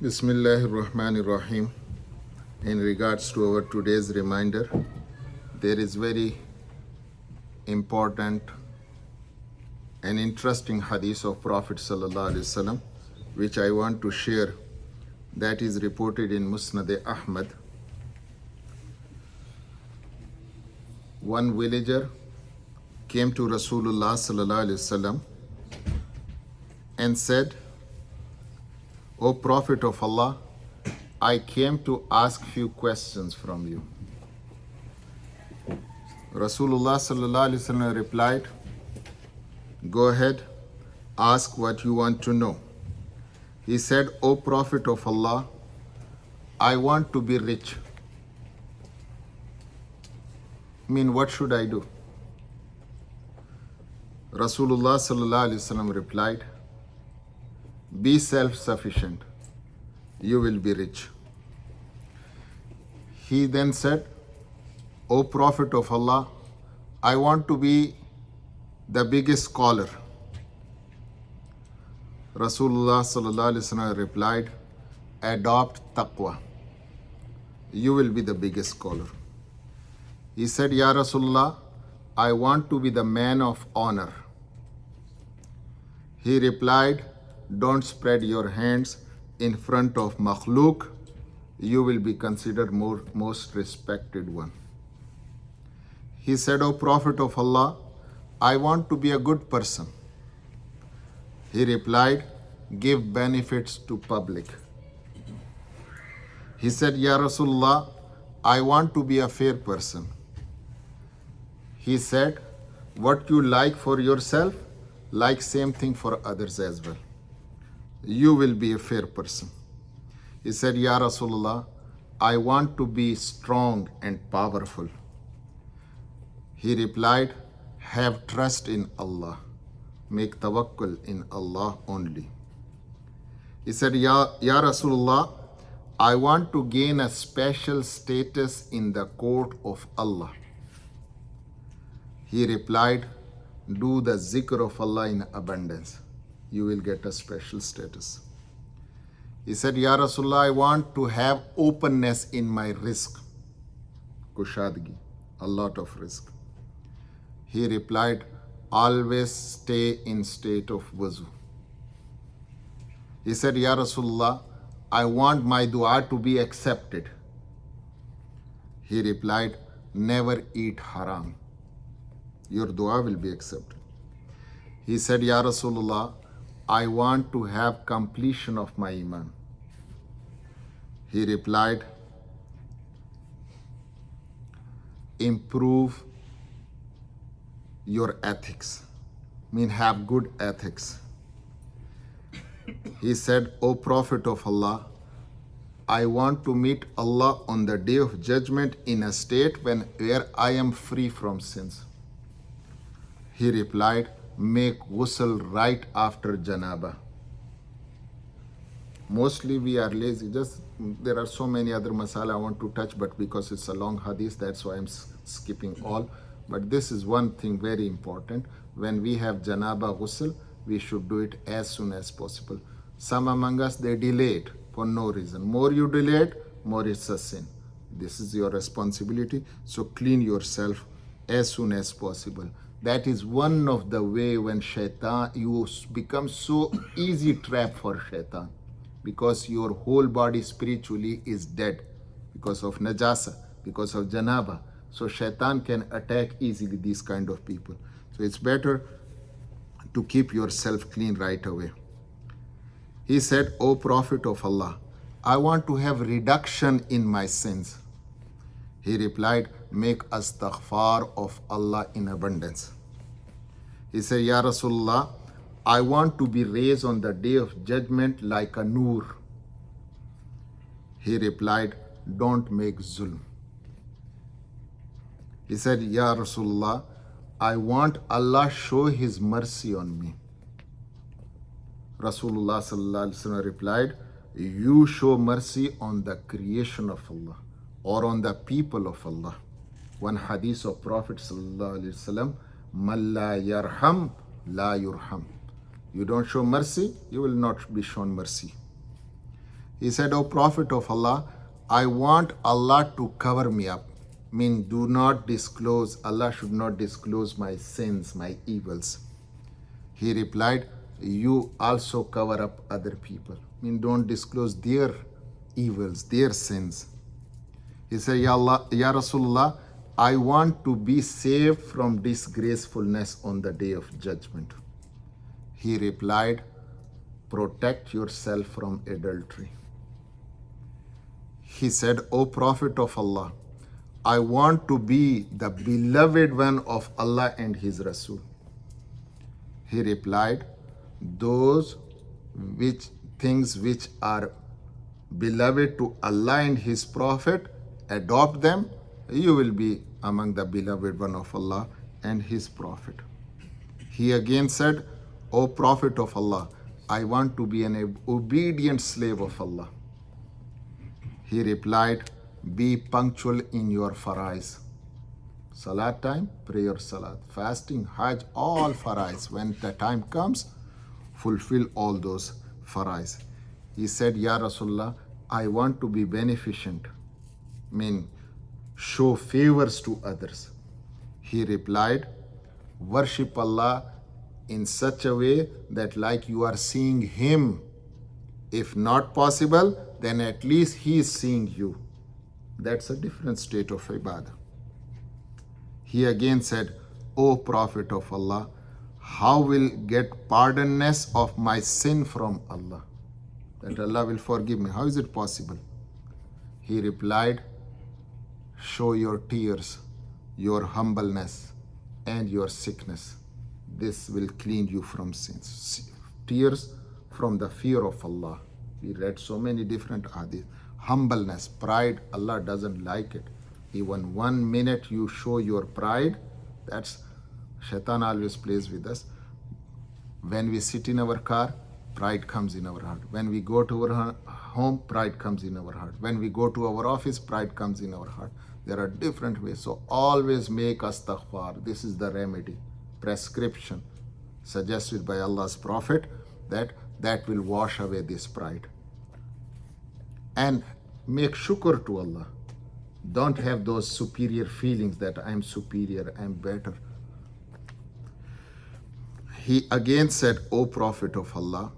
Bismillahir Rahmanir Rahim. In regards to our today's reminder, there is very important and interesting hadith of Prophet Sallallahu Alaihi Wasallam, which I want to share. That is reported in Musnad Ahmad. One villager came to Rasulullah Sallallahu Alaihi Wasallam and said, "O Prophet of Allah, I came to ask few questions from you." Rasulullah Sallallahu Alaihi Wasallam replied, "Go ahead, ask what you want to know." He said, "O Prophet of Allah, I want to be rich. What should I do?" Rasulullah Sallallahu Alaihi Wasallam replied, "Be self-sufficient. You will be rich." He then said, "O Prophet of Allah, I want to be the biggest scholar." Rasulullah Sallallahu Alaihi Wasallam replied, "Adopt taqwa. You will be the biggest scholar." He said, "Ya Rasulullah, I want to be the man of honor." He replied, "Don't spread your hands in front of makhluk. You will be considered most respected one." He said, "O Prophet of Allah, I want to be a good person." He replied, "Give benefits to public." He said, "Ya Rasulullah, I want to be a fair person." He said, "What you like for yourself, like same thing for others as well. You will be a fair person." He said, "Ya Rasulullah, I want to be strong and powerful." He replied, "Have trust in Allah. Make tawakkul in Allah only." He said, Ya Rasulullah, I want to gain a special status in the court of Allah." He replied, "Do the zikr of Allah in abundance. You will get a special status." He said, "Ya Rasulullah, I want to have openness in my rizq." Kushadgi, a lot of rizq. He replied, "Always stay in state of wuzu." He said, "Ya Rasulullah, I want my dua to be accepted." He replied, "Never eat haram. Your dua will be accepted." He said, "Ya Rasulullah, I want to have completion of my iman." He replied, "Improve your ethics. Have good ethics." He said, "O Prophet of Allah, I want to meet Allah on the day of judgment in a state where I am free from sins." He replied, "Make ghusl right after janaba." Mostly we are lazy. There are so many other masala I want to touch, but because it's a long hadith, that's why I'm skipping all. But this is one thing very important. When we have janaba ghusl, we should do it as soon as possible. Some among us, they delay it for no reason. More you delay it, more it's a sin. This is your responsibility. So clean yourself as soon as possible. That is one of the way when shaitan, you become so easy trap for shaitan, because your whole body spiritually is dead because of najasa, because of janaba. So shaitan can attack easily these kind of people. So it's better to keep yourself clean right away. He said, "O Prophet of Allah, I want to have reduction in my sins." He replied, "Make astaghfar of Allah in abundance." He said, "Ya Rasulullah, I want to be raised on the day of judgment like a noor." He replied, "Don't make zulm." He said, "Ya Rasulullah, I want Allah show His mercy on me." Rasulullah Sallallahu Alaihi Wasallam replied, "You show mercy on the creation of Allah or on the people of Allah." One hadith of Prophet Sallallahu Alaihi Wasallam, "Man la yarham, la yurham." You don't show mercy, you will not be shown mercy. He said, O Prophet of Allah, I want Allah to cover me up. Mean, do not disclose, Allah should not disclose my sins, my evils. He replied, you also cover up other people. Mean, don't disclose their evils, their sins. He said, Ya Allah, Ya Rasulullah, I want to be saved from disgracefulness on the day of judgment. He replied, protect yourself from adultery. He said, O Prophet of Allah, I want to be the beloved one of Allah and His Rasul. He replied, those things which are beloved to Allah and His Prophet, adopt them, you will be among the beloved one of Allah and His Prophet. He again said, O Prophet of Allah, I want to be an obedient slave of Allah. He replied, be punctual in your farais. Salat time, prayer salat. Fasting, hajj, all farais. When the time comes, fulfill all those farais. He said, Ya Rasulullah, I want to be beneficent. Mean, show favors to others. He replied, worship Allah in such a way that like you are seeing Him. If not possible, then at least He is seeing you. That's a different state of ibadah. He again said, O Prophet of Allah, how will get pardonness of my sin from Allah? That Allah will forgive me. How is it possible? He replied, show your tears, your humbleness, and your sickness. This will clean you from sins. Tears from the fear of Allah. We read so many different hadith. Humbleness, pride, Allah doesn't like it. Even 1 minute you show your pride, that's Shaitan always plays with us. When we sit in our car, pride comes in our heart. When we go to our home, pride comes in our heart. When we go to our office, pride comes in our heart. There are different ways. So always make astaghfar. This is the remedy, prescription suggested by Allah's Prophet that will wash away this pride. And make shukr to Allah. Don't have those superior feelings that I'm superior, I'm better. He again said, O Prophet of Allah,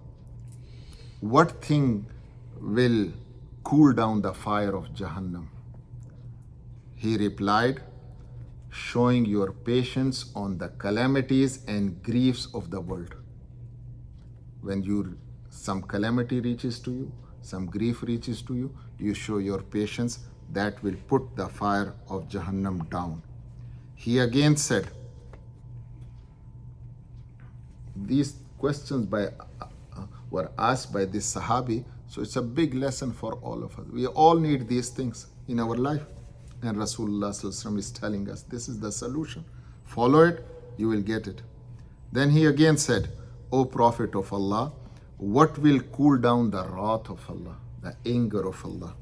what thing will cool down the fire of Jahannam? He replied, showing your patience on the calamities and griefs of the world. When some calamity reaches to you, some grief reaches to you, you show your patience. That will put the fire of Jahannam down. He again said, these questions were asked by this Sahabi, so it's a big lesson for all of us. We all need these things in our life. And Rasulullah Sallallahu Alaihi Wasallam is telling us, this is the solution. Follow it, you will get it. Then he again said, O Prophet of Allah, what will cool down the wrath of Allah, the anger of Allah?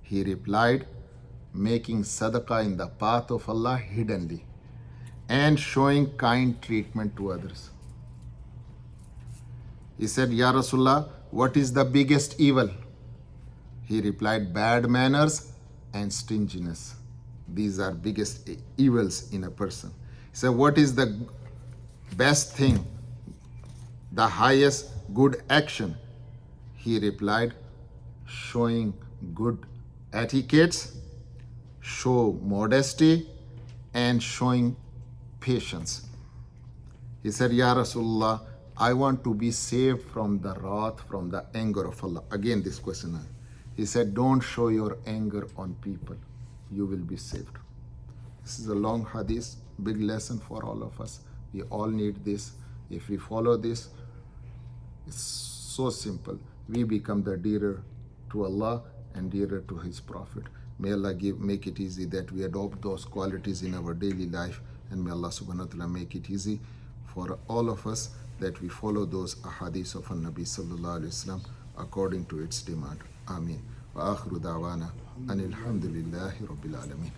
He replied, making sadaqah in the path of Allah hiddenly and showing kind treatment to others. He said, Ya Rasulullah, what is the biggest evil? He replied, bad manners and stinginess. These are biggest evils in a person. He said, what is the best thing, the highest good action? He replied, showing good etiquettes, show modesty, and showing patience. He said, Ya Rasulullah, I want to be saved from the wrath, from the anger of Allah. Again, this question. He said, don't show your anger on people. You will be saved. This is a long hadith, big lesson for all of us. We all need this. If we follow this, it's so simple. We become the dearer to Allah and dearer to His Prophet. May Allah make it easy that we adopt those qualities in our daily life, and may Allah subhanahu wa ta'ala make it easy for all of us that we follow those ahadith of Nabi sallallahu alaihi wasallam according to its demand. Ameen. Wa akhiru da'wana anil hamdulillahi rabbil alamin.